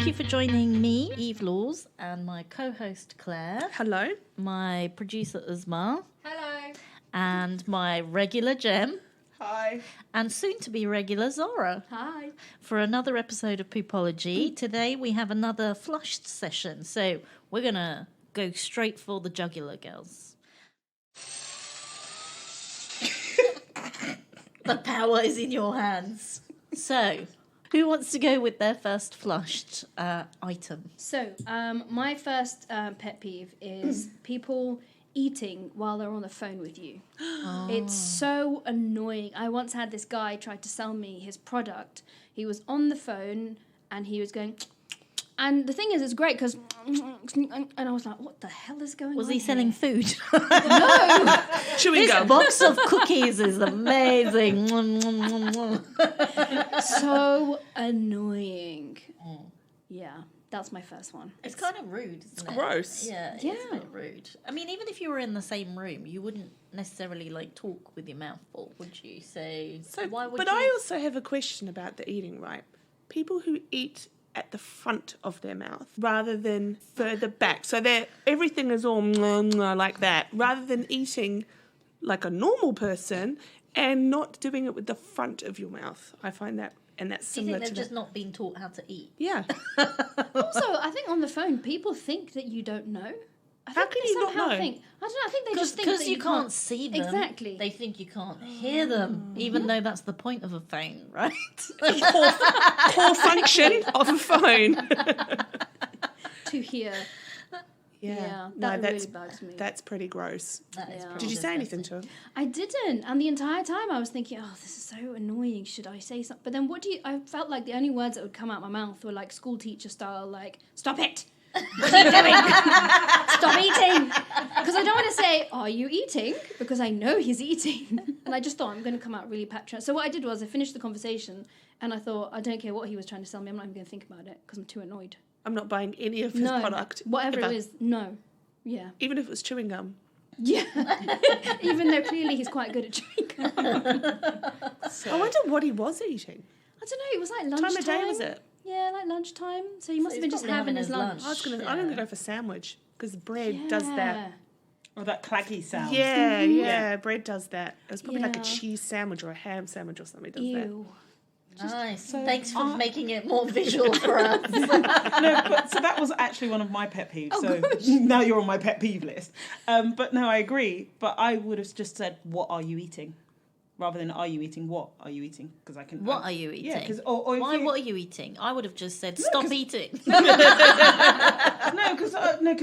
Thank you for joining me, Eve Laws, and my co-host Claire. Hello. My producer Uzma. Hello. And my regular Jem. Hi. And soon-to-be regular Zohra. Hi. For another episode of Poopology. Today we have another flushed session, so we're going to go straight for the jugular, girls. The power is in your hands. So, who wants to go with their first flushed item? So, my first pet peeve is people eating while they're on the phone with you. Oh. It's so annoying. I once had this guy try to sell me his product. He was on the phone and he was going... And the thing is, it's great because... And I was like, what the hell is going on? Was he selling food? No! Chewing This gum. box of cookies is amazing. So annoying. Yeah, that's my first one. It's kind of rude, isn't it? Gross. Yeah, it's a bit rude. I mean, even if you were in the same room, you wouldn't necessarily talk with your mouth full, would you? So why would but you? I also have a question about the eating, right? People who eat at the front of their mouth rather than further back. So everything is all like that, rather than eating like a normal person and not doing it with the front of your mouth. I find that, and that's Do you similar think to they've just that. not been taught how to eat? Yeah. Also, I think on the phone, people think that you don't know. How can you not know? I don't know. I think they just think Because that you can't see them. Exactly. They think you can't hear them, even though that's the point of a phone, right? Core function of a phone. to hear. Yeah, that really bugs me. That's pretty gross. That is Yeah. pretty Did you say anything disgusting. to him? I didn't, and the entire time I was thinking, oh, this is so annoying. Should I say something? But then I felt like the only words that would come out my mouth were like school teacher style, like, stop it. What are you doing? Stop eating. Because I don't want to say, are you eating? Because I know he's eating. And I just thought I'm going to come out really patronizing. So what I did was I finished the conversation and I thought, I don't care what he was trying to sell me. I'm not even going to think about it because I'm too annoyed. I'm not buying any of his product. Whatever ever. it is, no. Yeah. Even if it was chewing gum. Yeah. Even though clearly he's quite good at chewing gum. I wonder what he was eating. I don't know, it was like lunchtime. Time of day was it? Yeah, like lunchtime. So he must have been just having his lunch. I'm gonna go for sandwich because bread does that. Or that claggy sound. Yeah, bread does that. It was probably like a Yeah. cheese sandwich or a ham sandwich or something. Does Ew. Nice. Thanks for making it more visual for us. So that was actually one of my pet peeves. Now you're on my pet peeve list. But no, I agree. But I would have just said, "What are you eating?" Rather than "Are you eating?" What are you eating? Because I can. What are you eating? Yeah, because or Why? What are you eating? I would have just said, "Stop eating." No, because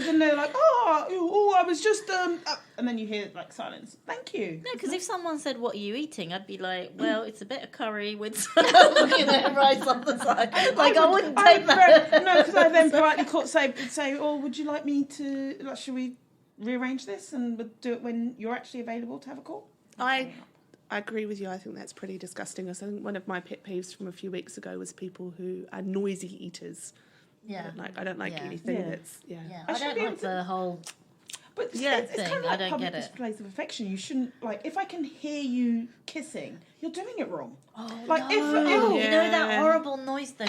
then they're like, "Oh, I was just and then you hear like silence. Thank you. No, because if someone said, "What are you eating?" I'd be like, "Well, it's a bit of curry with some rice on the side." I wouldn't take that. No, because I then politely say, "Oh, would you like me to? Like, should we rearrange this and we'll do it when you're actually available to have a call?" I agree with you. I think that's pretty disgusting. I think one of my pet peeves from a few weeks ago was people who are noisy eaters. Yeah. I don't like anything that's Yeah, I don't like the whole. But Yeah, it's kind of I like don't public get it. displays of affection. You shouldn't if I can hear you kissing, you're doing it wrong. Oh, Like, no. if- You know that horrible noise though.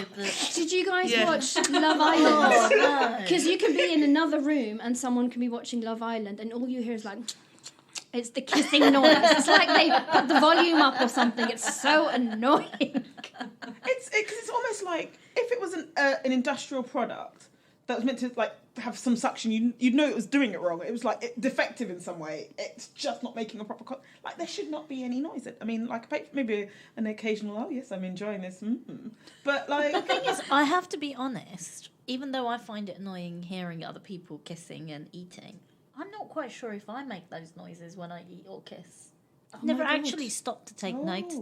Did you guys Yeah. watch Love Island? Oh, no. Because you can be in another room and someone can be watching Love Island and all you hear is like... It's the kissing noise. It's like they put the volume up or something. It's so annoying. It's almost like if it was an industrial product that was meant to have some suction, you'd know it was doing it wrong. It was defective in some way. It's just not making a proper there should not be any noise. I mean, maybe an occasional "oh yes, I'm enjoying this," but The thing is, I have to be honest. Even though I find it annoying hearing other people kissing and eating, I'm not quite sure if I make those noises when I eat or kiss. I've never actually stopped to take notes.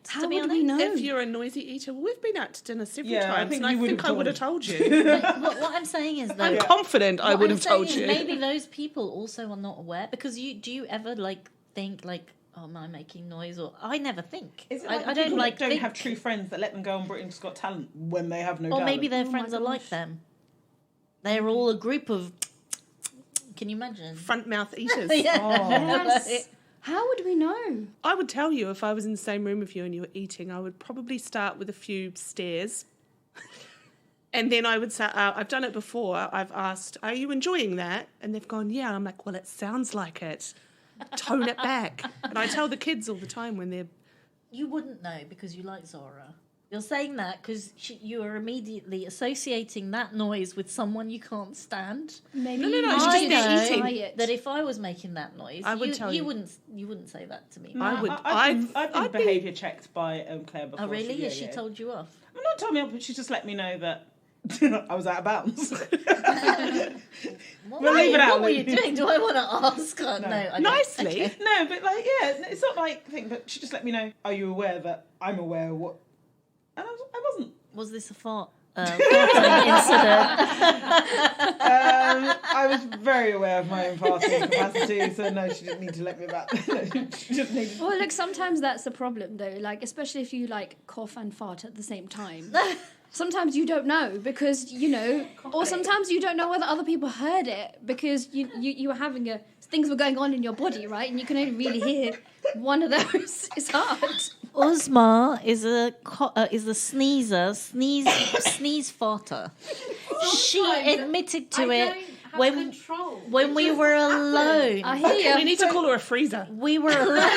How To be would honest, we know? If you're a noisy eater, we've been out to dinner several Yeah, I times, think and I you would think have I would have told told you. what I'm saying is though, I'm confident I what would I'm have told saying you. is maybe those people also are not aware because do you ever think oh, am I making noise? Or I never think. is it I people don't that don't think. have true friends that let them go on Britain's Got Talent when they have no Or talent? maybe their Oh friends my are like gosh. them. They're all a group of. Can you imagine? Front mouth eaters. Yes. How would we know? I would tell you if I was in the same room with you and you were eating, I would probably start with a few stares. And then I would say, I've done it before. I've asked, are you enjoying that? And they've gone, yeah. I'm like, well, it sounds like it. Tone it back. And I tell the kids all the time when they're... You wouldn't know because you like Zohra. You're saying that because you are immediately associating that noise with someone you can't stand. Maybe No, you it's I just know they're eating. that if I was making that noise, I would tell you. You wouldn't say that to me. No, I would- I've been I'd be- behaviour checked by Claire before. Oh, really? So, Has she told you off? Well, not told me off, but she just let me know that I was out of bounds. What, We'll leave it out. What were you doing? Do I want to ask? No, I don't. Nicely. Okay. No, but like, yeah, it's not like thing. But she just let me know. Are you aware that I'm aware of what? And I wasn't. Was this a fart incident? I was very aware of my own farting capacity, so no, she didn't need to let me about. She just needed. Well, look, sometimes that's the problem, though. Like, especially if you like cough and fart at the same time. Sometimes you don't know because or sometimes you don't know whether other people heard it because you were having things were going on in your body, right? And you can only really hear one of those. It's hard. Uzma is a sneezer, sneeze farter. She admitted to it when we were alone. I hear you. We need to call her a freezer. We were alone.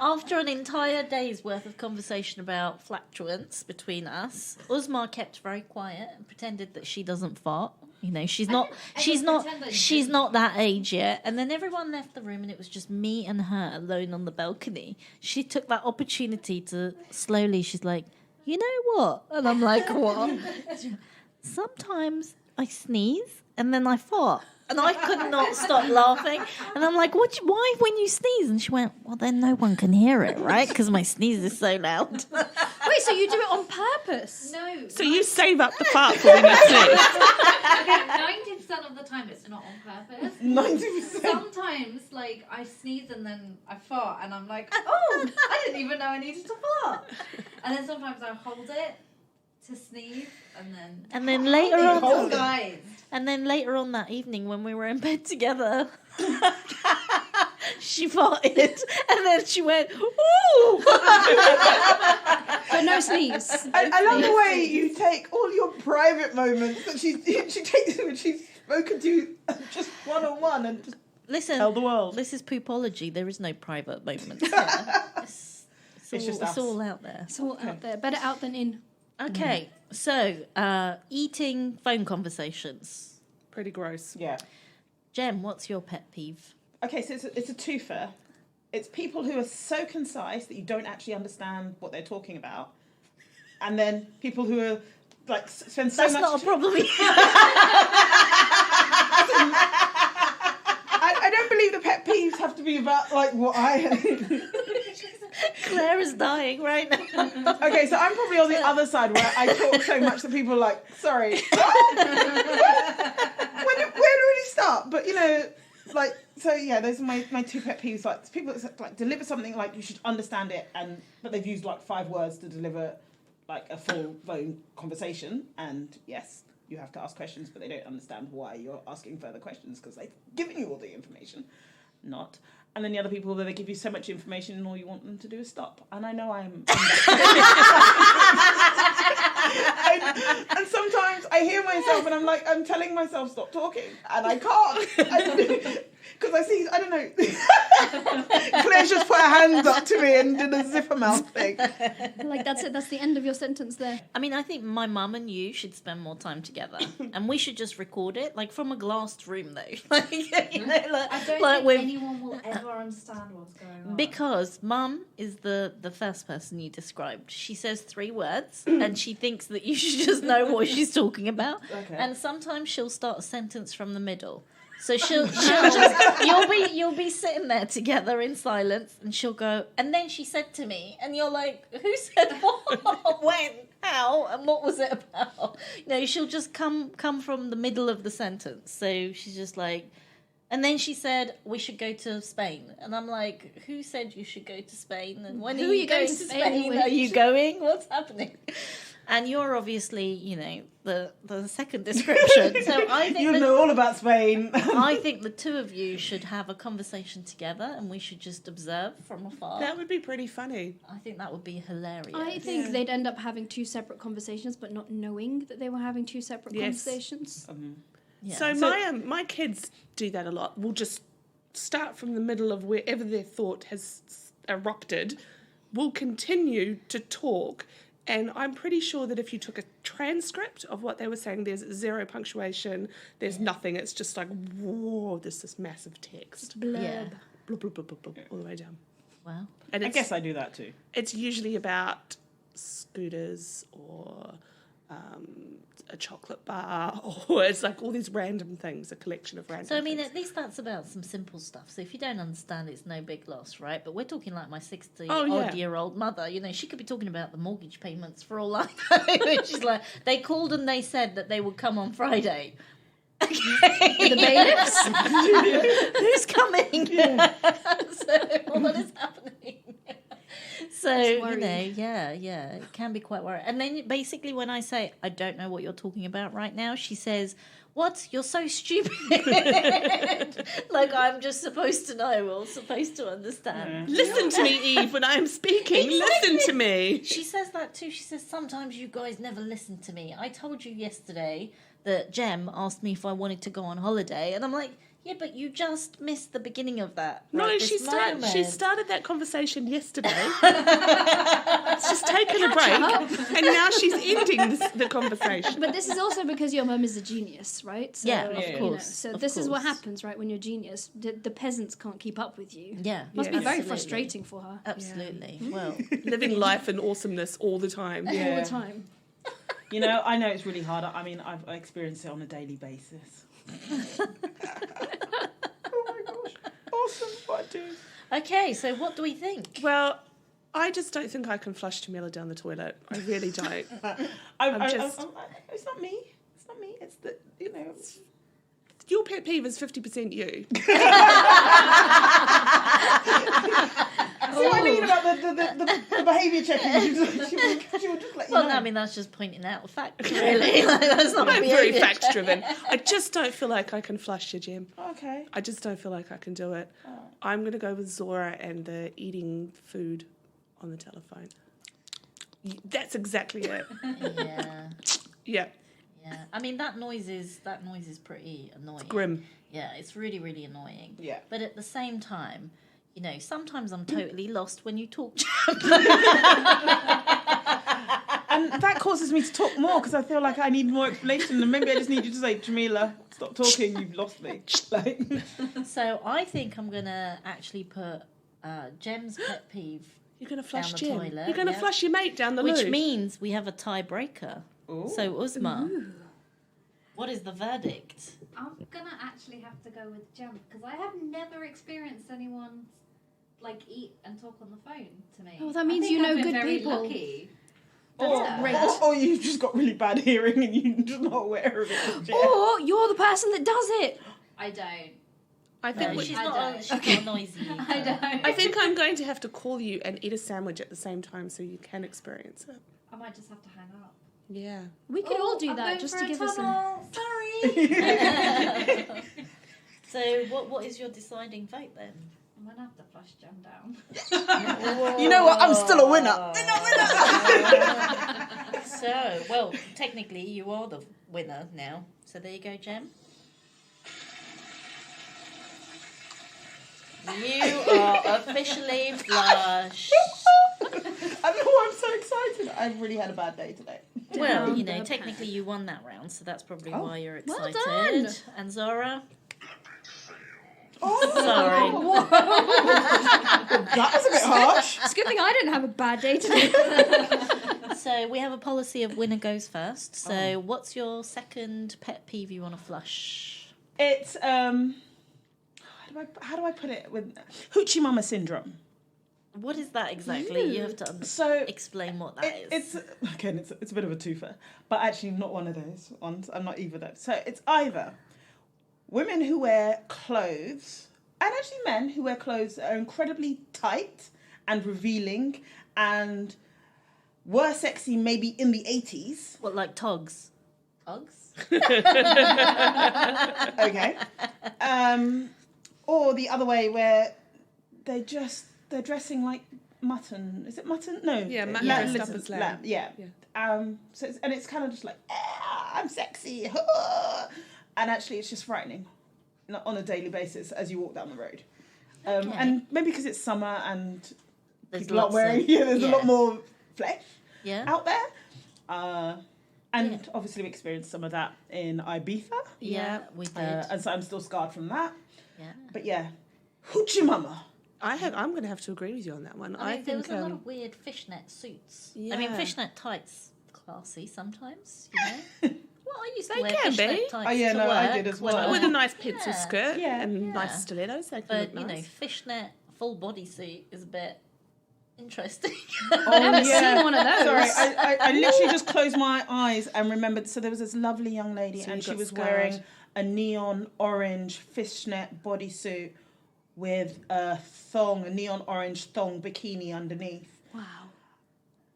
After an entire day's worth of conversation about flatulence between us, Uzma kept very quiet and pretended that she doesn't fart. She's not that age yet. And then everyone left the room and it was just me and her alone on the balcony. She took that opportunity to slowly, she's like, you know what? And I'm like, what? Sometimes I sneeze and then I fart. And I could not stop laughing. And I'm like, why when you sneeze? And she went, well, then no one can hear it, right? Because my sneeze is so loud. Wait, so you do it on purpose? No. So you save up the fart for when you sneeze. Okay, 90% of the time it's not on purpose. 90%. Sometimes, like, I sneeze and then I fart and I'm like, oh, I didn't even know I needed to fart. And then sometimes I hold it to sneeze and then later on, guys. and then later on that evening when we were in bed together, she farted and then she went, ooh. But no sneeze. I love the way you take all your private moments that she takes when she's spoken to just one-on-one and just Listen, tell the world. this is poopology. There is no private moments. It's all out there. It's all out there. Better out than in. Okay, so eating phone conversations. Pretty gross. Yeah. Jem, what's your pet peeve? Okay, so it's a twofer. It's people who are so concise that you don't actually understand what they're talking about, and then people who are like spend so That's much. not a problem. I don't believe the pet peeves have to be about like what I. Claire is dying right now. Okay, so I'm probably on the other side where I talk so much that people are like, sorry. Where do we start? But like, so yeah, those are my two pet peeves. Like people that like deliver something like you should understand it, but they've used like 5 words to deliver like a full phone conversation. And yes, you have to ask questions, but they don't understand why you're asking further questions because they've given you all the information. Not. And then the other people that they give you so much information and all you want them to do is stop. And I know I'm and sometimes I hear myself and I'm like, I'm telling myself stop talking and I can't. Because I see, I don't know. Claire just put her hands up to me and did a zipper mouth thing. Like, that's it. That's the end of your sentence there. I mean, I think my mum and you should spend more time together, and we should just record it, like from a glassed room, though. Like, I don't think anyone will ever understand what's going on. Because mum is the first person you described. She says 3 words, and she thinks that you should just know what she's talking about. Okay. And sometimes she'll start a sentence from the middle. So she'll just you'll be sitting there together in silence, and she'll go, and then she said to me, and you're like, who said what, when, how, and what was it about? She'll just come from the middle of the sentence. So she's just like, and then she said we should go to Spain, and I'm like, who said you should go to Spain, and when are you going to Spain? Are you going? What's happening? And you're obviously, the second description. So I think You know all about Spain. I think the two of you should have a conversation together, and we should just observe from afar. That would be pretty funny. I think that would be hilarious. I think they'd end up having two separate conversations, but not knowing that they were having two separate conversations. Yeah. So my kids do that a lot. We'll just start from the middle of wherever their thought has erupted. We'll continue to talk. And I'm pretty sure that if you took a transcript of what they were saying, there's zero punctuation, there's nothing. It's just like, whoa, there's this massive text. Blurb. Yeah. Blub, blub, blub, blub, blub, all the way down. Wow. And I guess I do that too. it's usually about scooters or a chocolate bar, or it's like all these random things, a collection of random So, I mean, things. at least that's about some simple stuff. So if you don't understand, it's no big loss, right? But we're talking like my 60-odd-year-old mother. She could be talking about the mortgage payments for all I know. She's like, they called and they said that they would come on Friday. Okay. The bailiffs? Who's coming? So, what is happening? So, worrying. it can be quite worrying. And then basically when I say, I don't know what you're talking about right now, she says, what? You're so stupid. Like I'm just supposed to know or supposed to understand. Listen to me, Eve, when I'm speaking. Listen to me. She says that too. She says, sometimes you guys never listen to me. I told you yesterday that Jem asked me if I wanted to go on holiday. And I'm like, yeah, but you just missed the beginning of that. No, right, she this moment. started that conversation yesterday. She's taken a break, and now she's ending the conversation. But this is also because your mum is a genius, right? So, Yeah, of you know, course. so of this is what course. happens, right, when you're a genius. The peasants can't keep up with you. Yeah. Must be very absolutely. frustrating for her. Absolutely. Well, Living life in awesomeness all the time. All Yeah. the time. I know it's really hard. I mean, I experience it on a daily basis. Oh my gosh. Awesome. What I do. okay, so what do we think? Well, I just don't think I can flush Jamila down the toilet. I really don't. It's not me. It's not me. It's the, Your pet peeve is 50% you. See what I mean about the behaviour checking? She would just let you Well, know. no, I mean, that's just pointing out a fact, really. Like, that's not I'm very behaviour facts check. driven. I just don't feel like I can flush you, Jim. Okay. I just don't feel like I can do it. Oh. I'm going to go with Zohra and the eating food on the telephone. That's exactly it. Yeah. Yeah, Yeah. I mean, that noise is pretty annoying. grim. Yeah, it's really, really annoying. Yeah. But at the same time, sometimes I'm totally lost when you talk. And that causes me to talk more because I feel like I need more explanation. And maybe I just need you to say, Jamila, stop talking. You've lost me. Like, So I think I'm going to actually put Jem's pet peeve, You're going to flush the Jim. toilet, You're going to yeah. flush your mate down the loo. which means we have a tiebreaker. ooh. So, Uzma, what is the verdict? I'm gonna actually have to go with Jem because I have never experienced anyone eat and talk on the phone to me. Oh, that means I think you know I've been good very people. Lucky. Or, great. or you've just got really bad hearing and you're just not aware of it. Or you're the person that does it. I don't. I think No, we- she's I not. don't. She's not noisy. I don't. I think I'm going to have to call you and eat a sandwich at the same time so you can experience it. I might just have to hang up. Yeah. We could all do I'm that going just for to a give us some. tunnel. Sorry. So, what is your deciding vote then? I'm gonna have to flush Jem down. You know what? I'm still a winner. So, well, technically, you are the winner now. So there you go, Jem. You are officially flushed. I don't know why I'm so excited. I've really had a bad day today. Well, Down you know, the technically you won that round, so that's probably Oh. why you're Well excited. done. And Zora? Oh, Sorry. that was a bit harsh. It's a good thing I didn't have a bad day today. So we have a policy of winner goes first. So what's your second pet peeve you want to flush? It's how do I put it with hoochie mama syndrome? What is that exactly? You have to So explain what that is. it's again it's a bit of a twofer, but actually not one of those ones. I'm not either of those. So it's either women who wear clothes and actually men who wear clothes that are incredibly tight and revealing and were sexy maybe in the 80s. What, like togs? Togs? Okay. Or the other way where they're dressing like mutton. Is it mutton? No. Yeah, mutton dressed up as lamb. Yeah. So it's kind of just like, I'm sexy. And actually it's just frightening on a daily basis as you walk down the road. And maybe because it's summer and There's people aren't wearing, there's a lot more flesh out there. And obviously we experienced some of that in Ibiza. Yeah, we did. And so I'm still scarred from that. Yeah. But yeah, hoochie mama. I'm going to have to agree with you on that one. I mean, there was a lot of weird fishnet suits. Yeah. I mean, fishnet tights, classy sometimes, you know. What I used to wear can fishnet be. tights Oh, yeah, to no, I work did as well. With a nice pencil skirt and Yeah. nice stilettos. They can But, look you know, nice. fishnet full bodysuit is a bit interesting. I haven't seen one of those. Sorry, I literally just closed my eyes and remembered. So there was this lovely young lady, So and you she got was scarred. wearing a neon orange fishnet bodysuit with a neon orange thong bikini underneath. Wow.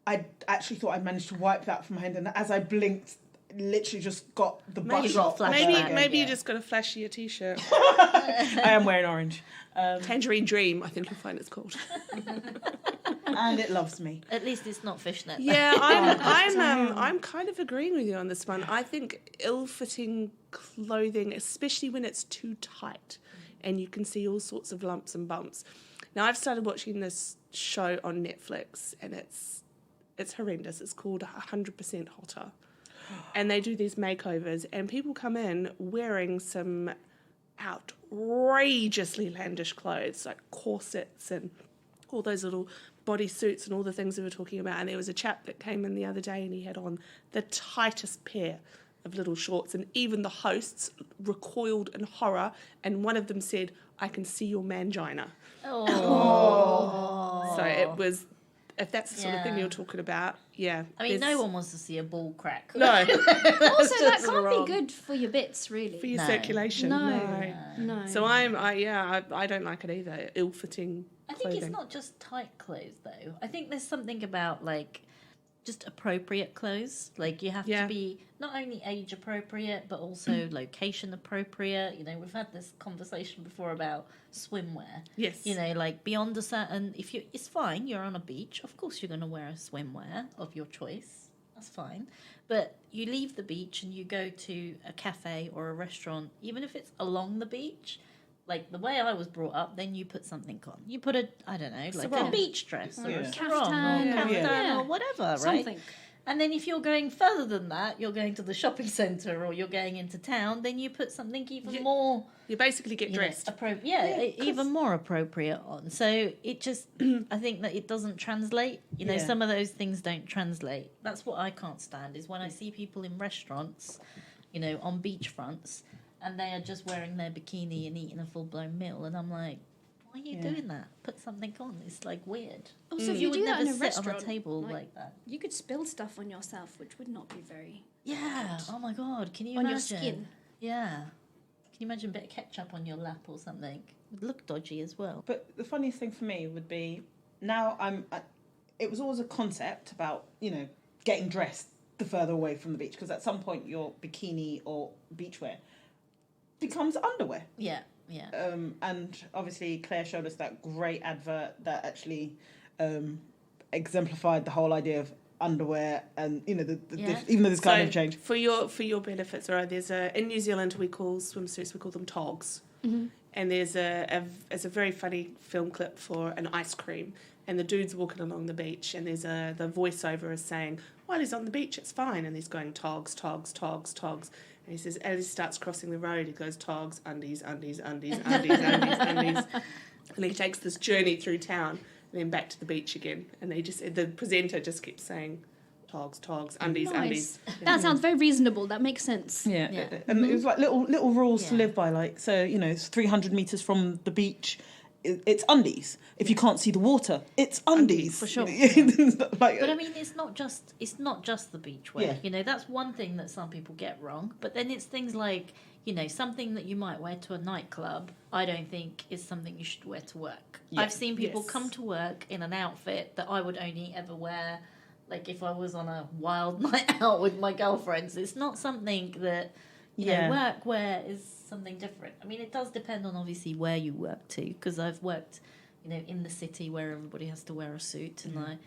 I actually thought I managed to wipe that from my head, and as I blinked, literally just got the butt Maybe- shot. Maybe you just got a flashier t-shirt. I am wearing orange, Tangerine Dream, I think you'll find it's called. and it loves me. At least it's not fishnet. Yeah, I'm kind of agreeing with you on this one. I think ill-fitting clothing, especially when it's too tight, and you can see all sorts of lumps and bumps. Now I've started watching this show on Netflix, and it's horrendous. It's called 100% Hotter, and they do these makeovers, and people come in wearing some outrageously landish clothes, like corsets and all those little bodysuits and all the things we were talking about. And there was a chap that came in the other day, and he had on the tightest pair of little shorts, and even the hosts recoiled in horror, and one of them said, "I can see your mangina." So it was, if that's the sort of thing Yeah. you're talking about, yeah. I mean, there's- no one wants to see a ball crack. No, Also, that just can't wrong. be good for your bits, really. for your No. circulation. No. No. So I don't like it either. Ill-fitting I think clothing. it's not just tight clothes, though. I think there's something about, like, just appropriate clothes. Like, you have to be not only age appropriate, but also location appropriate. You know, we've had this conversation before about swimwear. Yes. You know, like, beyond a certain... It's fine, you're on a beach. Of course you're going to wear a swimwear of your choice. That's fine. But you leave the beach and you go to a cafe or a restaurant, even if it's along the beach... Like, the way I was brought up, then you put something on. You put a Sarong. beach dress or Yeah. a sarong Kaftan, or kaftan yeah. or whatever, right? Something. And then if you're going further than that, you're going to the shopping centre or you're going into town, then you put something even more... You basically get you know, dressed. even more appropriate on. So it just, I think that it doesn't translate. You know, Yeah. some of those things don't translate. That's what I can't stand, is when I see people in restaurants, you know, on beachfronts, and they are just wearing their bikini and eating a full-blown meal, and I'm like, why are you doing that? Put something on. It's, like, weird. Also, if You you would do that never in a sit restaurant, on a table like that. you could spill stuff on yourself, which would not be very Yeah. Oh, my God. Can you on imagine? your skin. Yeah. Can you imagine a bit of ketchup on your lap or something? It would look dodgy as well. But the funniest thing for me would be now it was always a concept about, you know, getting dressed the further away from the beach, because at some point your bikini or beachwear becomes underwear. Yeah. Yeah. And obviously Claire showed us that great advert that actually exemplified the whole idea of underwear, and you know even though there's kind of change. For your benefit, Zora, there's in New Zealand we call swimsuits, we call them togs. And there's a very funny film clip for an ice cream, and the dude's walking along the beach, and there's the voiceover is saying, while he's on the beach it's fine, and he's going togs, togs, togs, togs, and he says as he starts crossing the road he goes togs, undies, undies, undies, undies, undies, undies, and he takes this journey through town and then back to the beach again, and the presenter just keeps saying togs, togs, undies, undies. That sounds very reasonable. That makes sense. Yeah. Yeah. And it was like little rules to Yeah. live by, like, so you know, it's 300 meters from the beach. It's undies. If you can't see the water, it's undies. For sure. Like, But I mean, it's not just the beach wear. Yeah. You know, that's one thing that some people get wrong. But then it's things like, you know, something that you might wear to a nightclub, I don't think is something you should wear to work. Yeah. I've seen people Yes. come to work in an outfit that I would only ever wear like if I was on a wild night out with my girlfriends. It's not something that, you know, work wear is something different. I mean, it does depend on obviously where you work too, because I've worked, you know, in the city where everybody has to wear a suit, and I,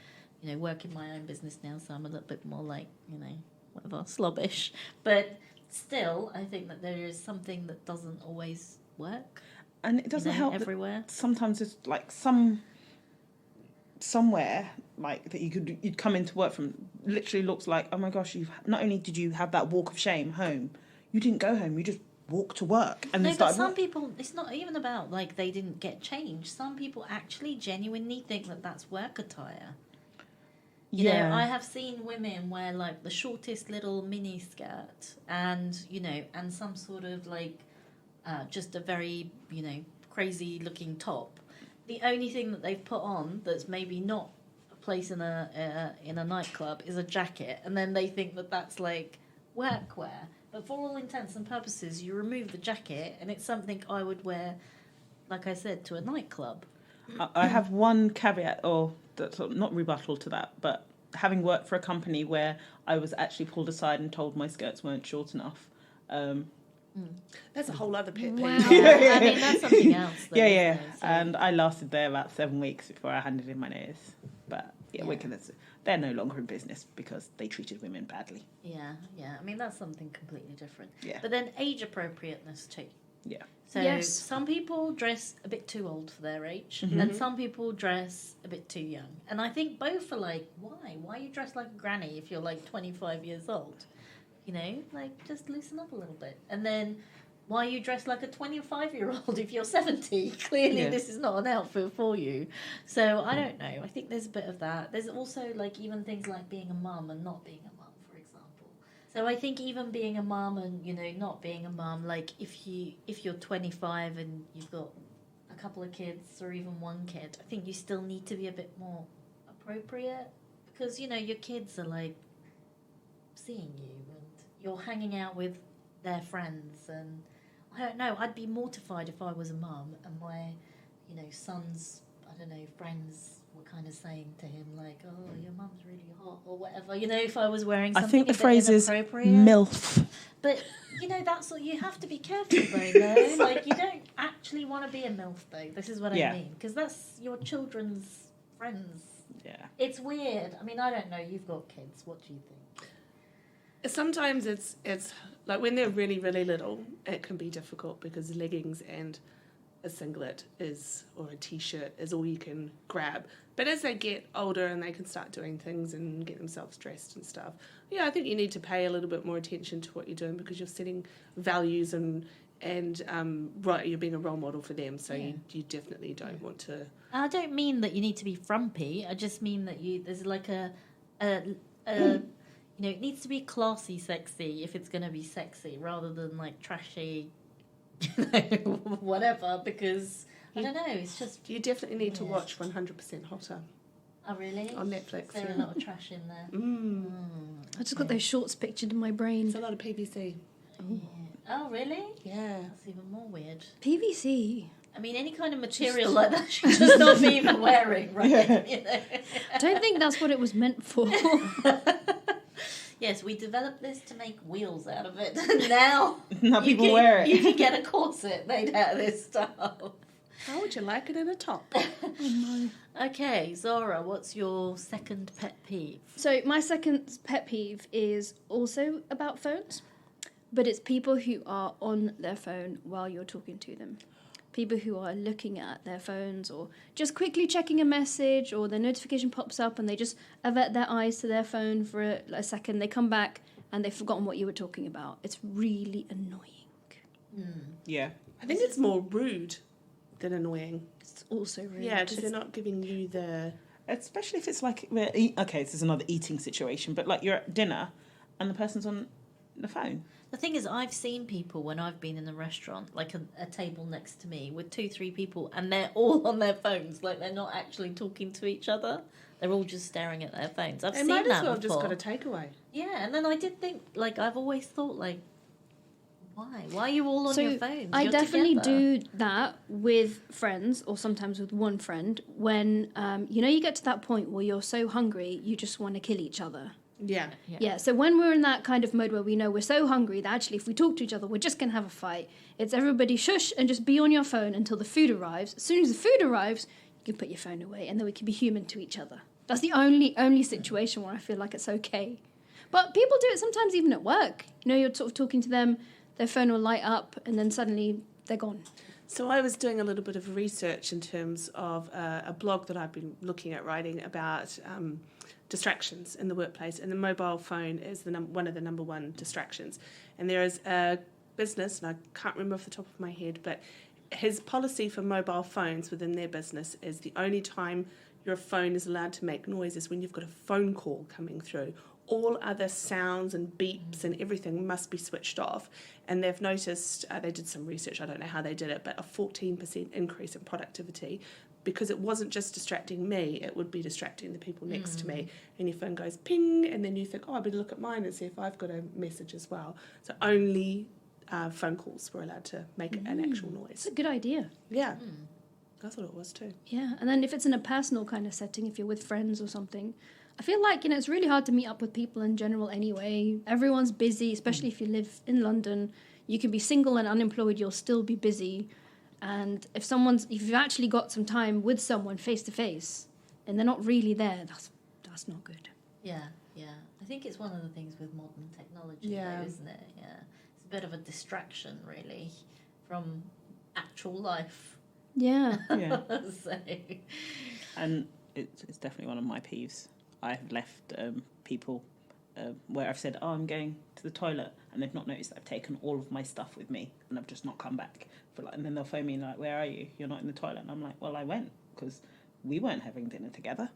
you know, work in my own business now, so I'm a little bit more like, you know, whatever, slobbish. But still, I think that there is something that doesn't always work. And it doesn't help everywhere. Sometimes it's like somewhere like that you'd come into work from literally looks like, oh my gosh, you've not only did you have that walk of shame home, you didn't go home, you just walked to work. And no, but some people, it's not even about like they didn't get changed. Some people actually genuinely think that that's work attire. You know, I have seen women wear like the shortest little mini skirt and, you know, and some sort of like just a very, you know, crazy looking top. The only thing that they've put on that's maybe not a place in a nightclub is a jacket, and then they think that that's like workwear. But for all intents and purposes, you remove the jacket, and it's something I would wear, like I said, to a nightclub. I have one caveat, or that's not rebuttal to that, but having worked for a company where I was actually pulled aside and told my skirts weren't short enough. That's a whole other pet peeve. Wow. I mean, that's something else. Though, Yeah. So. And I lasted there about 7 weeks before I handed in my notice. But they're no longer in business because they treated women badly. Yeah. I mean, that's something completely different. Yeah. But then age appropriateness too. Yeah. So some people dress a bit too old for their age, and some people dress a bit too young. And I think both are like, why? Why you dress like a granny if you're like 25 years old? You know, like just loosen up a little bit. And then why you dress like a 25-year-old if you're 70? Clearly this is not an outfit for you. So I don't know. I think there's a bit of that. There's also like even things like being a mum and not being a mum, for example. So I think even being a mum and, you know, not being a mum, like if you're 25 and you've got a couple of kids or even one kid, I think you still need to be a bit more appropriate because, you know, your kids are like seeing you and you're hanging out with their friends, and I don't know, I'd be mortified if I was a mum and my, you know, son's, I don't know, friends were kind of saying to him like, oh, your mum's really hot or whatever, you know, if I was wearing something I think the a bit phrase is inappropriate. MILF. But, you know, that's what you have to be careful though. Like, you don't actually want to be a MILF though, this is what I mean, because that's your children's friends. Yeah. It's weird. I mean, I don't know, you've got kids, what do you think? Sometimes it's like when they're really, really little, it can be difficult because leggings and a singlet or a t-shirt is all you can grab. But as they get older and they can start doing things and get themselves dressed and stuff, I think you need to pay a little bit more attention to what you're doing because you're setting values and you're being a role model for them. So you definitely don't want to. I don't mean that you need to be frumpy. I just mean that there's like you know, it needs to be classy sexy if it's going to be sexy rather than like trashy, you know, whatever, because I don't know, it's just... You definitely need to watch 100% Hotter. Oh, really? On Netflix. Is there a lot of trash in there? I just got those shorts pictured in my brain. It's a lot of PVC. Yeah. Oh, really? Yeah. That's even more weird. PVC. I mean, any kind of material like that should just not be even wearing, right? Yeah. You know? I don't think that's what it was meant for. Yes, we developed this to make wheels out of it. Now people wear it. You can get a corset made out of this stuff. How would you like it in a top? Okay, Zohra, what's your second pet peeve? So my second pet peeve is also about phones, but it's people who are on their phone while you're talking to them. People who are looking at their phones or just quickly checking a message or their notification pops up and they just avert their eyes to their phone for a second. They come back and they've forgotten what you were talking about. It's really annoying. Yeah. I think it's more rude than annoying. It's also rude. Yeah, because they're not giving you the... Especially if it's like, okay, this is another eating situation, but like you're at dinner and the person's on the phone. The thing is, I've seen people when I've been in a restaurant, like a table next to me with 2-3 people, and they're all on their phones, like they're not actually talking to each other. They're all just staring at their phones. I've They seen might that as well before. just got a takeaway. Yeah, and then I did think, like, I've always thought, like, Why? Why are you all on your phones? I You're definitely together. do that with friends, or sometimes with one friend, when you get to that point where you're so hungry you just want to kill each other. Yeah. Yeah, so when we're in that kind of mode where we know we're so hungry that actually if we talk to each other we're just going to have a fight, it's everybody shush and just be on your phone until the food arrives. As soon as the food arrives, you can put your phone away and then we can be human to each other. That's the only situation where I feel like it's okay. But people do it sometimes even at work. You're sort of talking to them, their phone will light up and then suddenly they're gone. So I was doing a little bit of research in terms of a blog that I've been looking at writing about distractions in the workplace, and the mobile phone is one of the number one distractions. And there is a business, and I can't remember off the top of my head, but his policy for mobile phones within their business is the only time your phone is allowed to make noise is when you've got a phone call coming through. All other sounds and beeps and everything must be switched off. And they've noticed, they did some research, I don't know how they did it, but a 14% increase in productivity, because it wasn't just distracting me, it would be distracting the people next to me. And your phone goes ping, and then you think, I better look at mine and see if I've got a message as well. So only phone calls were allowed to make an actual noise. It's a good idea. Yeah, I thought it was too. Yeah, and then if it's in a personal kind of setting, if you're with friends or something, I feel like, it's really hard to meet up with people in general anyway. Everyone's busy, especially if you live in London. You can be single and unemployed, you'll still be busy. And if you've actually got some time with someone face to face and they're not really there, that's not good. Yeah. I think it's one of the things with modern technology, though, isn't it? Yeah. It's a bit of a distraction, really, from actual life. Yeah. Yeah. So. And it's definitely one of my peeves. I've left people where I've said, I'm going to the toilet, and they've not noticed that I've taken all of my stuff with me, and I've just not come back. And then they'll phone me like, where are you? You're not in the toilet. And I'm like, well, I went, because we weren't having dinner together.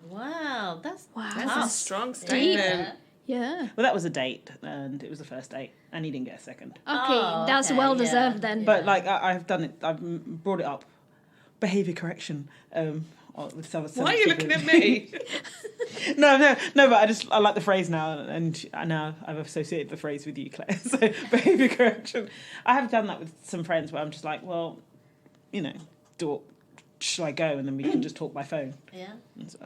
Wow, that's That's a strong statement. Yeah. Well, that was a date, and it was the first date, and he didn't get a second. Okay, that's okay, well deserved then. But I've done it. I've brought it up. Behaviour correction. With some Why are you looking at me? No. But I like the phrase now, and now I've associated the phrase with you, Claire. So behaviour correction. I have done that with some friends where I'm just like, well, should I go, and then we can just talk by phone. Yeah. And so,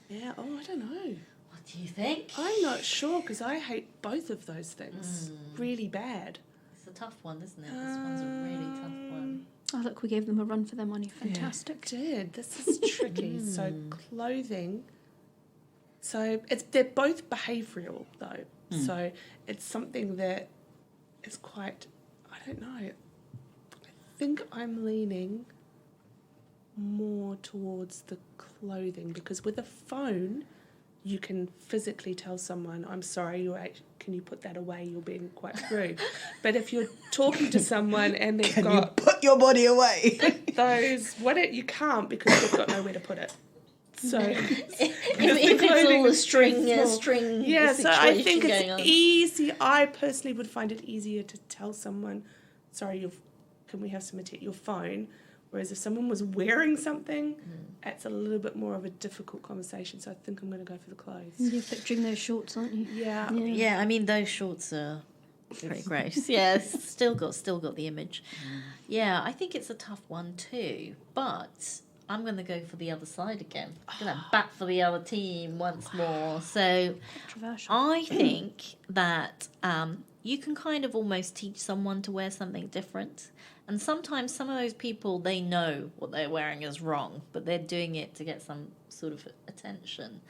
Yeah, I don't know. What do you think? I'm not sure, because I hate both of those things really bad. It's a tough one, isn't it? This one's a really tough one. Oh, look, we gave them a run for their money. Fantastic. Did. This is tricky. So clothing. So they're both behavioural though. So it's something that is quite, I don't know. I think I'm leaning more towards the clothing, because with a phone you can physically tell someone, I'm sorry, can you put that away? You're being quite rude. But if you're talking to someone and they've got put your body away? those, you can't, because they've got nowhere to put it. So if it's all a string yeah, so I think situation it's going on. easy. I personally would find it easier to tell someone, sorry, can we have some your phone? Whereas if someone was wearing something, it's a little bit more of a difficult conversation. So I think I'm going to go for the clothes. You're picturing those shorts, aren't you? Yeah. Yeah, I mean those shorts are pretty gross. Yeah, it's still got the image. Yeah, I think it's a tough one too, but I'm going to go for the other side again. I'm going to bat for the other team once more. So Controversial. I think that you can kind of almost teach someone to wear something different. And sometimes some of those people, they know what they're wearing is wrong, but they're doing it to get some sort of attention.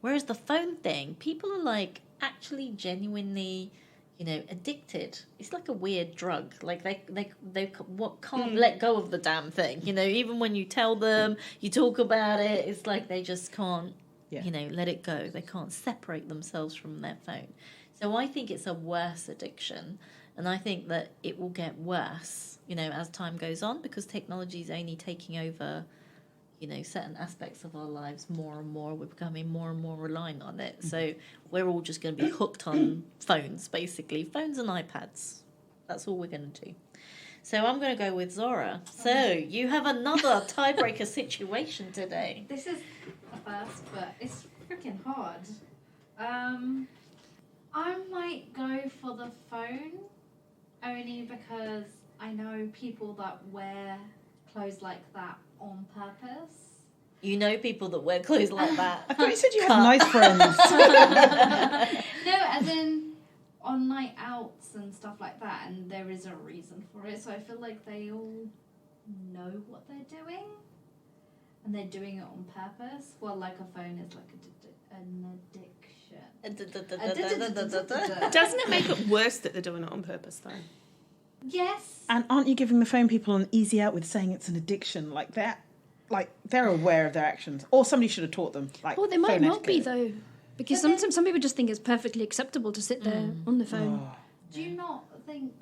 Whereas the phone thing, people are like actually genuinely, addicted. It's like a weird drug. Like they can't let go of the damn thing. Even when you tell them, you talk about it, it's like they just can't, let it go. They can't separate themselves from their phone. So I think it's a worse addiction. And I think that it will get worse, as time goes on, because technology is only taking over, certain aspects of our lives more and more. We're becoming more and more reliant on it. So we're all just going to be hooked on phones, basically. Phones and iPads. That's all we're going to do. So I'm going to go with Zohra. So you have another tiebreaker situation today. This is a first, but it's freaking hard. I might go for the phone only because I know people that wear clothes like that on purpose. You know people that wear clothes like that. I thought you said you had nice friends. No, as in on night outs and stuff like that, and there is a reason for it. So I feel like they all know what they're doing, and they're doing it on purpose. Well, like a phone is like an addiction. Doesn't it make it worse that they're doing it on purpose, though? Yes. And aren't you giving the phone people an easy out with saying it's an addiction like that? Like, they're aware of their actions. Or somebody should have taught them. Like, Well, they might phone not be, etiquette. though. Because sometimes some people just think it's perfectly acceptable to sit there on the phone. Oh. Do you not think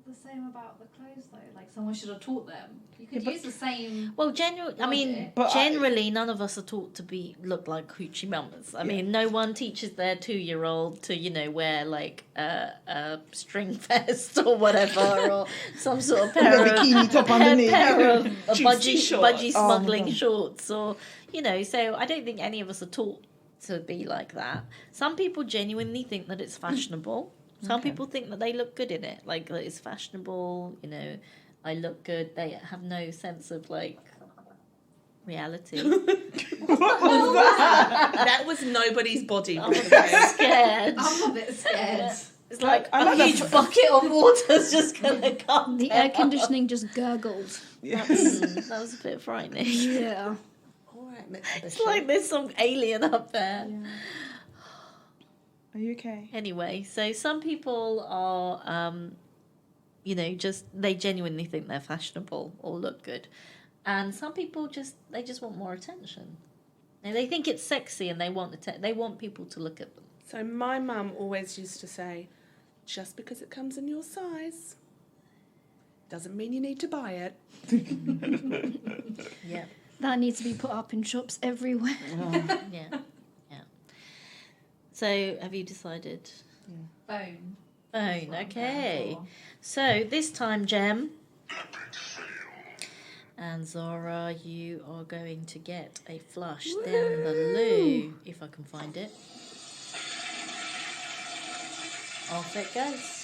the same about the clothes though? Like someone should have taught them. You could use the same. Well, generally, none of us are taught to look like hoochie mamas. I mean, no one teaches their 2-year-old to, wear like a string vest or whatever, or some sort of pair With a bikini top underneath. pair of Juicy shorts. budgie Oh my smuggling God. shorts, or so I don't think any of us are taught to be like that. Some people genuinely think that it's fashionable. Some people think that they look good in it, like that it's fashionable. I look good. They have no sense of like reality. That was nobody's body. I'm a bit scared. I'm a bit scared. It's like I a love that huge bucket of water's just gonna come. The air conditioning just gurgled. That was a bit frightening. Yeah. All right, It's like there's some alien up there. Are you okay? Anyway, so some people are, they genuinely think they're fashionable or look good, and some people just want more attention. And they think it's sexy, and they want people to look at them. So my mum always used to say, just because it comes in your size doesn't mean you need to buy it. Yeah, That needs to be put up in shops everywhere. yeah. So, have you decided? Phone. Phone, okay. So, this time, Jem and Zohra, you are going to get a flush down the loo, if I can find it. Off it goes.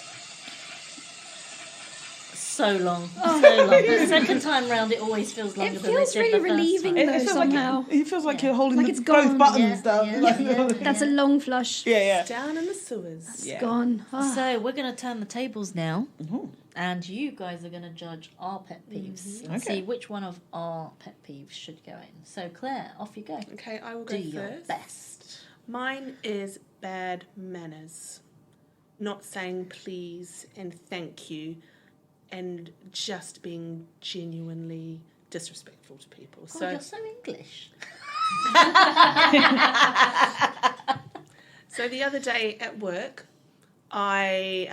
So long. The second time round, it always feels longer It than feels it did really the first relieving, time. though, It feels somehow. like it feels like Yeah. you're holding Like the, it's both gone. buttons Yeah, down. yeah, Like, yeah. That's a long flush. yeah. Down in the sewers. Yeah. Gone. Ah. So, we're going to turn the tables now. Mhm. And you guys are going to judge our pet peeves and Okay. see which one of our pet peeves should go in. So, Claire, off you go. Okay, I will Do go your first. best. Mine is bad manners. Not saying please and thank you and just being genuinely disrespectful to people. God, you're so English. So the other day at work, I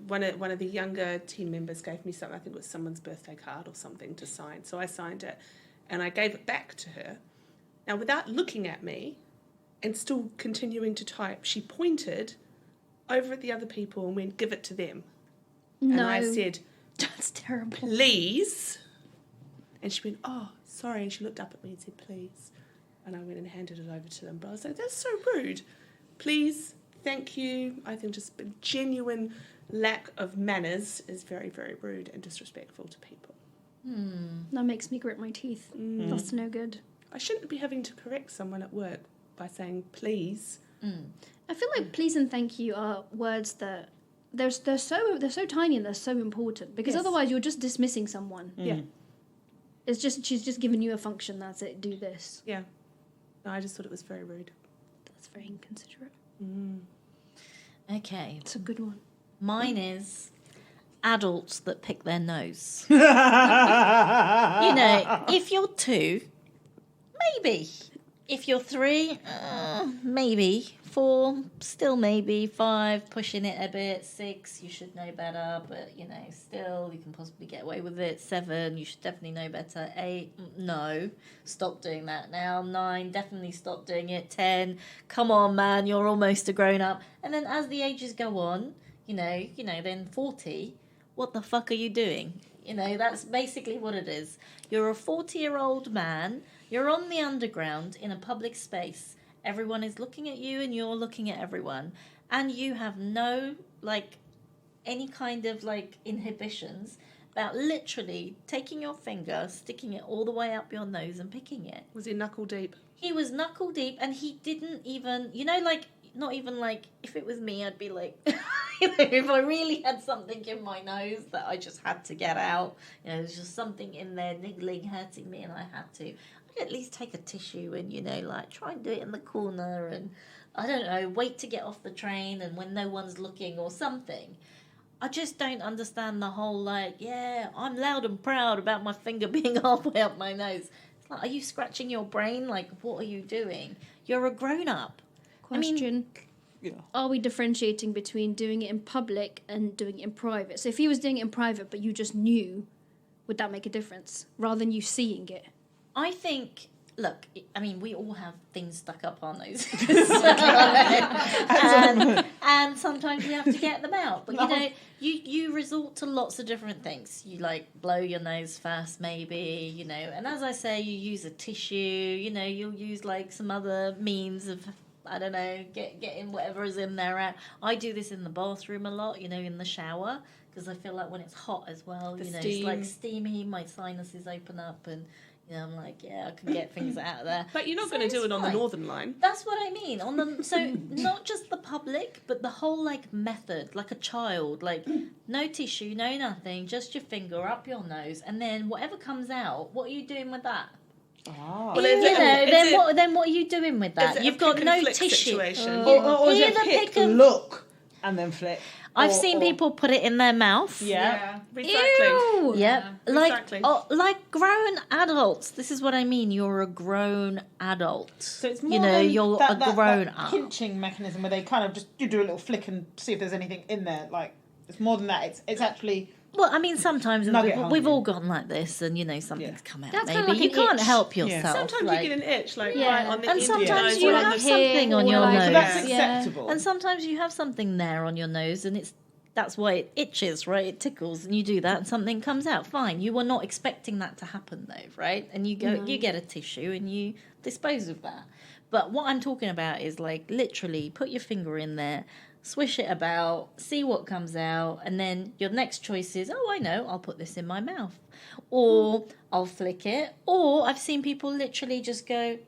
one of the younger team members gave me something. I think it was someone's birthday card or something to sign. So I signed it, and I gave it back to her. Now, without looking at me, and still continuing to type, she pointed over at the other people and went, "Give it to them." No. And I said, That's terrible. "Please," and she went, "Oh, sorry." And she looked up at me and said, "Please," and I went and handed it over to them. But I was like, "That's so rude. Please, thank you." I think just a genuine lack of manners is very, very rude and disrespectful to people. That makes me grit my teeth. That's no good. I shouldn't be having to correct someone at work by saying please. I feel like please and thank you are words that they're so tiny and they're so important because Yes. otherwise you're just dismissing someone. Yeah, It's just she's just giving you a function. That's it. Do this. yeah. No, I just thought it was very rude. That's very inconsiderate. Okay, It's a good one. mine is adults that pick their nose. If you're 2, maybe. If you're 3, maybe. 4, still maybe. 5, pushing it a bit. 6, you should know better, but, still, you can possibly get away with it. 7, you should definitely know better. 8, no, stop doing that now. 9, definitely stop doing it. 10, come on, man, you're almost a grown-up. And then as the ages go on, then 40, what the fuck are you doing? That's basically what it is. You're a 40-year-old man, you're on the underground in a public space, everyone is looking at you and you're looking at everyone, and you have no, like, any kind of, like, inhibitions about literally taking your finger, sticking it all the way up your nose and picking it. Was he knuckle deep? He was knuckle deep, and he didn't even, like, not even like, if it was me, I'd be like, if I really had something in my nose that I just had to get out, there's just something in there niggling, hurting me, and I had to, I'd at least take a tissue and, like, try and do it in the corner, and, I don't know, wait to get off the train, and when no one's looking or something. I just don't understand the whole, like, I'm loud and proud about my finger being halfway up my nose. It's like, are you scratching your brain? Like, what are you doing? You're a grown-up. Question. Are we differentiating between doing it in public and doing it in private? So if he was doing it in private but you just knew, would that make a difference? Rather than you seeing it? I think, look, we all have things stuck up our noses. and sometimes we have to get them out. But, you resort to lots of different things. You, like, blow your nose first, maybe, and as I say, you use a tissue, you'll use, like, some other means of, I don't know, getting whatever is in there out. I do this in the bathroom a lot, in the shower, because I feel like when it's hot as well, it's like steamy, my sinuses open up, and I'm like, I can get things out of there. But you're not going to do it on the Northern Line. That's what I mean. So not just the public, but the whole, like, method, like a child, like no tissue, no nothing, just your finger up your nose, and then whatever comes out, what are you doing with that? Oh. Well, then what are you doing with that? You've got no tissue. Situation? Or is it pick, look, and then flick? I've seen people put it in their mouth. Yeah. Recycling. Ew. Yep. Recycling. Like grown adults. This is what I mean. You're a grown adult. So it's more than you're that, a grown up. pinching mechanism where they kind of just, you do a little flick and see if there's anything in there. Like, it's more than that. It's actually... Well, sometimes Nugget we've hungry. all gone like this, and something's come out. That's Maybe kinda like you an can't itch. help Yeah. yourself. Sometimes like, you get an itch, like Yeah. right on the And end of your sometimes nose you or have on the something on your like, nose. So that's Yeah. acceptable. And sometimes you have something there on your nose, and that's why it itches, right? It tickles, and you do that, and something comes out. Fine. You were not expecting that to happen, though, right? And you get a tissue, and you dispose of that. But what I'm talking about is, like, literally put your finger in there, swish it about, see what comes out, and then your next choice is, I know, I'll put this in my mouth. Or I'll flick it. Or I've seen people literally just go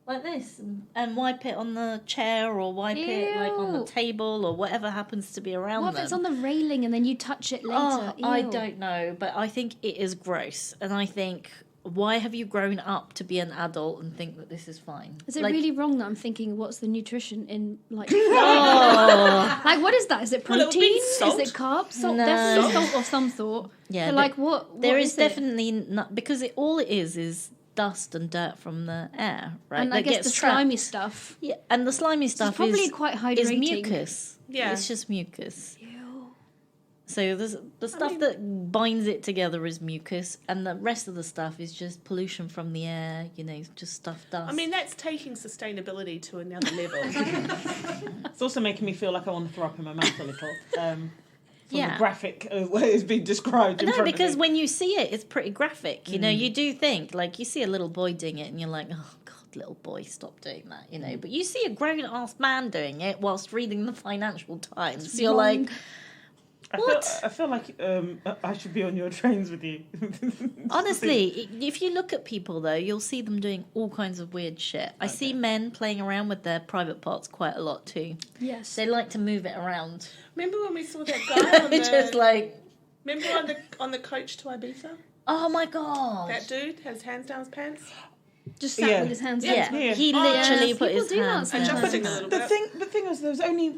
like this and wipe it on the chair, or wipe it, like, on the Ew. table, or whatever happens to be around What them. if it's on the railing and then you touch it later? Oh, I Ew. don't know, but I think it is gross. And I think, why have you grown up to be an adult and think that this is fine? Is it Like, really wrong that I'm thinking, what's the nutrition in, like... Oh. Like, what is that? Is it Well, it would be protein? salt. Is it carbs? Salt, No. definitely salt of some sort. Yeah, So, but like, what there is is it? definitely not, because all it is dust and dirt from the air, right? And that I guess gets the trapped. slimy stuff. Yeah, and the slimy stuff probably is quite hydrating. mucus. Yeah. It's just mucus. Ew. So there's the stuff that binds it together is mucus, and the rest of the stuff is just pollution from the air. Just stuff, dust. I mean, that's taking sustainability to another level. It's also making me feel like I want to throw up in my mouth a little. From Yeah. the graphic way it's been described in no, front of because me. when you see it, it's pretty graphic. You do think, like, you see a little boy doing it, and you're like, oh God, little boy, stop doing that. But you see a grown-ass man doing it whilst reading the Financial Times. You're like, what? I feel like I should be on your trains with you. Honestly, if you look at people, though, you'll see them doing all kinds of weird shit. I see men playing around with their private parts quite a lot, too. Yes. They like to move it around. Remember when we saw that guy on Just the... like, Remember on the coach to Ibiza? oh my God. That dude had his hands down his pants? Just sat Yeah. with his hands Yeah, up. Yeah. he Oh, literally yes, put people his do that hands And down. jumping a little The bit. thing was, there was only,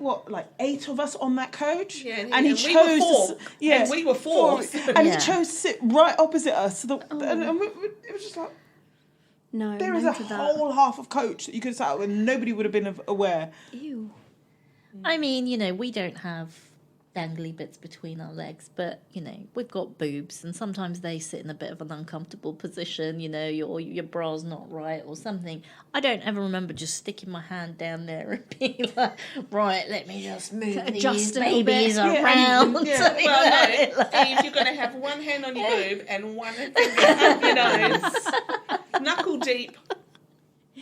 8 of us on that coach? Yeah, and he we chose were four. to... Yeah, And we were four. And Yeah. he chose to sit right opposite us. So and it was just like, No, there is no a to that. whole half of coach that you could have sat with and nobody would have been aware. Ew. I mean, we don't have dangly bits between our legs, but, we've got boobs, and sometimes they sit in a bit of an uncomfortable position, your bra's not right or something. I don't ever remember just sticking my hand down there and being like, right, let me just move Adjust these a little babies bit. around. Yeah. Something Well, like no, that. Steve, you're going to have one hand on your boob and one finger up your nose. Knuckle deep.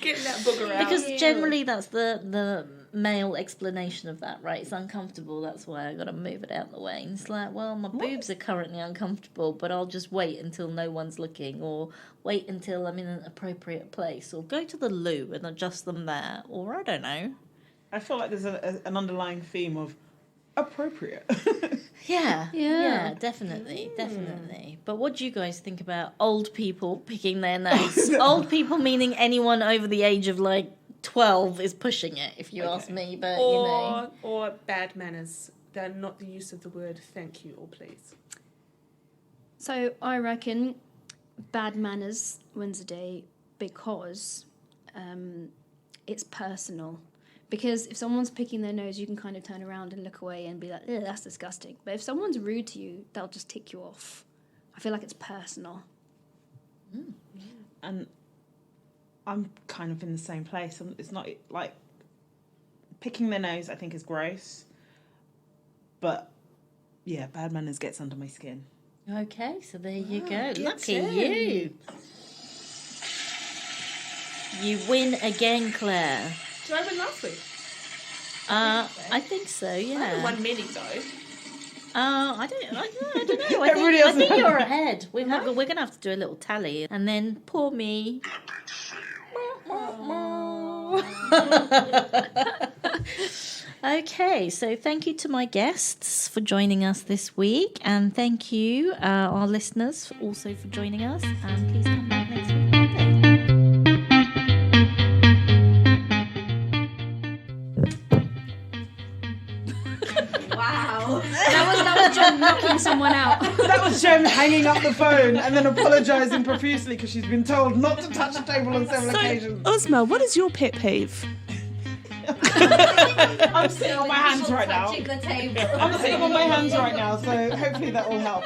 Getting that booger out. Because generally that's the male explanation of that, right? It's uncomfortable, that's why I gotta move it out the way. And it's like, well, my boobs are currently uncomfortable, but I'll just wait until no one's looking, or wait until I'm in an appropriate place, or go to the loo and adjust them there, or I don't know. I feel like there's an underlying theme of appropriate. Yeah, definitely. But what do you guys think about old people picking their nose? Old people meaning anyone over the age of like 12 is pushing it, if you ask me. But or bad manners. They're not the use of the word thank you or please. So I reckon bad manners wins the day because it's personal. Because if someone's picking their nose, you can kind of turn around and look away and be like, "Ugh, that's disgusting." But if someone's rude to you, they'll just tick you off. I feel like it's personal. And I'm kind of in the same place. It's not like picking their nose, I think, is gross. But yeah, bad manners gets under my skin. Okay, so there you go. Lucky you. You win again, Claire. Did I win last week? I think so, yeah. I won many though. I don't know. Everybody I else think knows. you're ahead. We're going to have to do a little tally. And then poor me. Okay, so thank you to my guests for joining us this week. And thank you, our listeners, also for joining us. And please come back next week. Wow. That was Jem knocking someone out. That was Jem hanging up the phone and then apologising profusely because she's been told not to touch the table on several occasions. Ozma, what is your pet peeve? I'm sitting on my hands right now. Touching the table. I'm sitting on my hands right now, so hopefully that will help.